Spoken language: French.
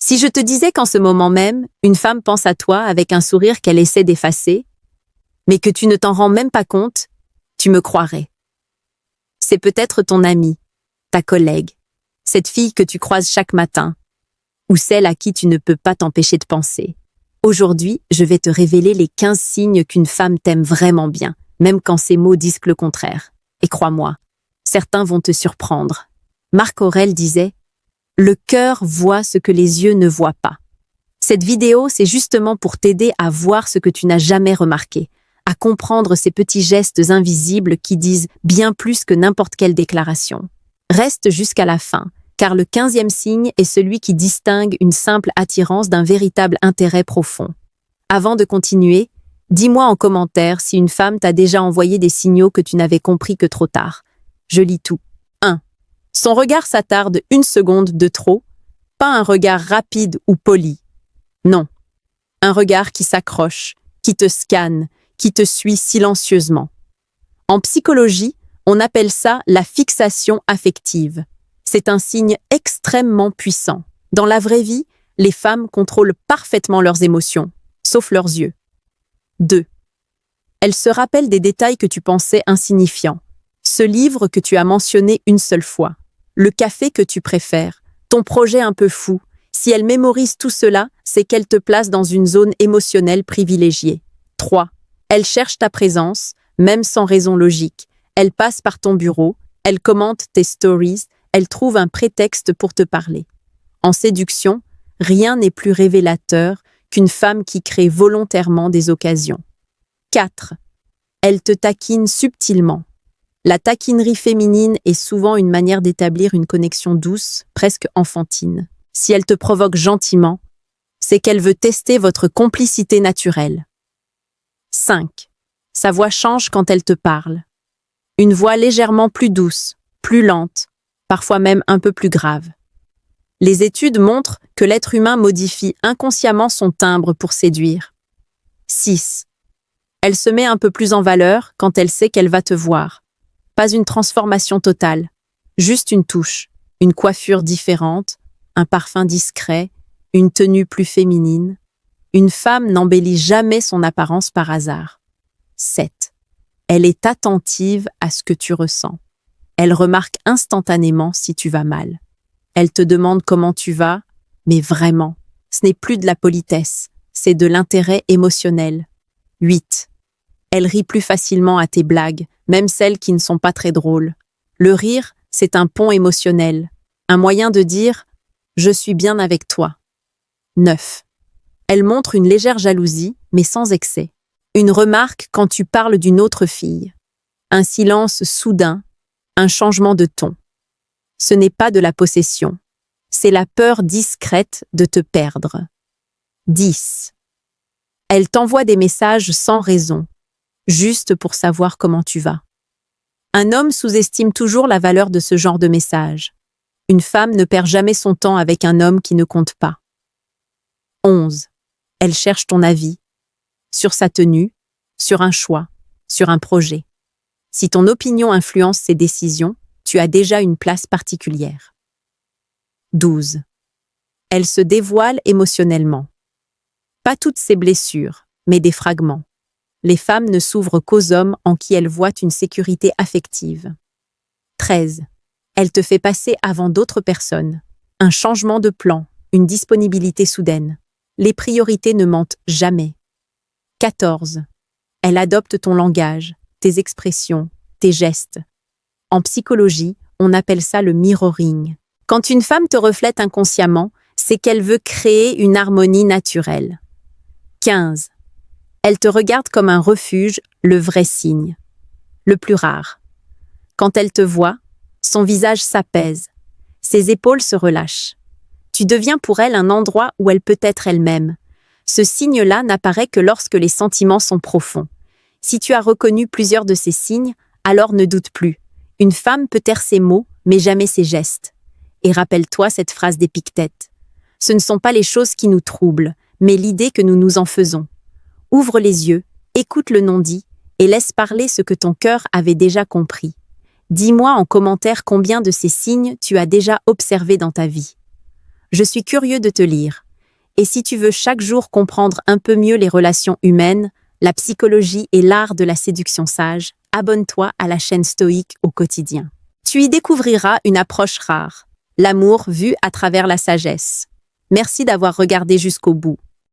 Si je te disais qu'en ce moment même, une femme pense à toi avec un sourire qu'elle essaie d'effacer, mais que tu ne t'en rends même pas compte, tu me croirais. C'est peut-être ton amie, ta collègue, cette fille que tu croises chaque matin, ou celle à qui tu ne peux pas t'empêcher de penser. Aujourd'hui, je vais te révéler les 15 signes qu'une femme t'aime vraiment bien, même quand ses mots disent le contraire. Et crois-moi, certains vont te surprendre. Marc Aurèle disait « Le cœur voit ce que les yeux ne voient pas ». Cette vidéo, c'est justement pour t'aider à voir ce que tu n'as jamais remarqué, à comprendre ces petits gestes invisibles qui disent bien plus que n'importe quelle déclaration. Reste jusqu'à la fin, car le 15e signe est celui qui distingue une simple attirance d'un véritable intérêt profond. Avant de continuer, dis-moi en commentaire si une femme t'a déjà envoyé des signaux que tu n'avais compris que trop tard. Je lis tout. 1. Son regard s'attarde une seconde de trop, pas un regard rapide ou poli. Non. Un regard qui s'accroche, qui te scanne, qui te suit silencieusement. En psychologie, on appelle ça la fixation affective. C'est un signe extrêmement puissant. Dans la vraie vie, les femmes contrôlent parfaitement leurs émotions, sauf leurs yeux. 2. Elles se rappellent des détails que tu pensais insignifiants. Ce livre que tu as mentionné une seule fois. Le café que tu préfères. Ton projet un peu fou. Si elles mémorisent tout cela, c'est qu'elles te placent dans une zone émotionnelle privilégiée. 3. Elles cherchent ta présence, même sans raison logique. Elles passent par ton bureau, elles commentent tes stories, elles trouvent un prétexte pour te parler. En séduction, rien n'est plus révélateur qu'une femme qui crée volontairement des occasions. 4. Elle te taquine subtilement. La taquinerie féminine est souvent une manière d'établir une connexion douce, presque enfantine. Si elle te provoque gentiment, c'est qu'elle veut tester votre complicité naturelle. 5. Sa voix change quand elle te parle. Une voix légèrement plus douce, plus lente, parfois même un peu plus grave. Les études montrent que l'être humain modifie inconsciemment son timbre pour séduire. 6. Elle se met un peu plus en valeur quand elle sait qu'elle va te voir. Pas une transformation totale, juste une touche, une coiffure différente, un parfum discret, une tenue plus féminine. Une femme n'embellit jamais son apparence par hasard. 7. Elle est attentive à ce que tu ressens. Elle remarque instantanément si tu vas mal. Elle te demande comment tu vas, mais vraiment, ce n'est plus de la politesse, c'est de l'intérêt émotionnel. 8. Elle rit plus facilement à tes blagues, même celles qui ne sont pas très drôles. Le rire, c'est un pont émotionnel, un moyen de dire « je suis bien avec toi ». 9. Elle montre une légère jalousie, mais sans excès. Une remarque quand tu parles d'une autre fille. Un silence soudain, un changement de ton. Ce n'est pas de la possession. C'est la peur discrète de te perdre. 10. Elle t'envoie des messages sans raison, juste pour savoir comment tu vas. Un homme sous-estime toujours la valeur de ce genre de message. Une femme ne perd jamais son temps avec un homme qui ne compte pas. 11. Elle cherche ton avis. Sur sa tenue, sur un choix, sur un projet. Si ton opinion influence ses décisions, tu as déjà une place particulière. 12. Elle se dévoile émotionnellement. Pas toutes ses blessures, mais des fragments. Les femmes ne s'ouvrent qu'aux hommes en qui elles voient une sécurité affective. 13. Elle te fait passer avant d'autres personnes. Un changement de plan, une disponibilité soudaine. Les priorités ne mentent jamais. 14. Elle adopte ton langage, tes expressions, tes gestes. En psychologie, on appelle ça le mirroring. Quand une femme te reflète inconsciemment, c'est qu'elle veut créer une harmonie naturelle. 15. Elle te regarde comme un refuge, le vrai signe. Le plus rare. Quand elle te voit, son visage s'apaise. Ses épaules se relâchent. Tu deviens pour elle un endroit où elle peut être elle-même. Ce signe-là n'apparaît que lorsque les sentiments sont profonds. Si tu as reconnu plusieurs de ces signes, alors ne doute plus. Une femme peut taire ses mots, mais jamais ses gestes. Et rappelle-toi cette phrase d'Épictète. Ce ne sont pas les choses qui nous troublent, mais l'idée que nous nous en faisons. Ouvre les yeux, écoute le non-dit, et laisse parler ce que ton cœur avait déjà compris. Dis-moi en commentaire combien de ces signes tu as déjà observés dans ta vie. Je suis curieux de te lire. Et si tu veux chaque jour comprendre un peu mieux les relations humaines, la psychologie et l'art de la séduction sage, abonne-toi à la chaîne Stoïque au quotidien. Tu y découvriras une approche rare, l'amour vu à travers la sagesse. Merci d'avoir regardé jusqu'au bout.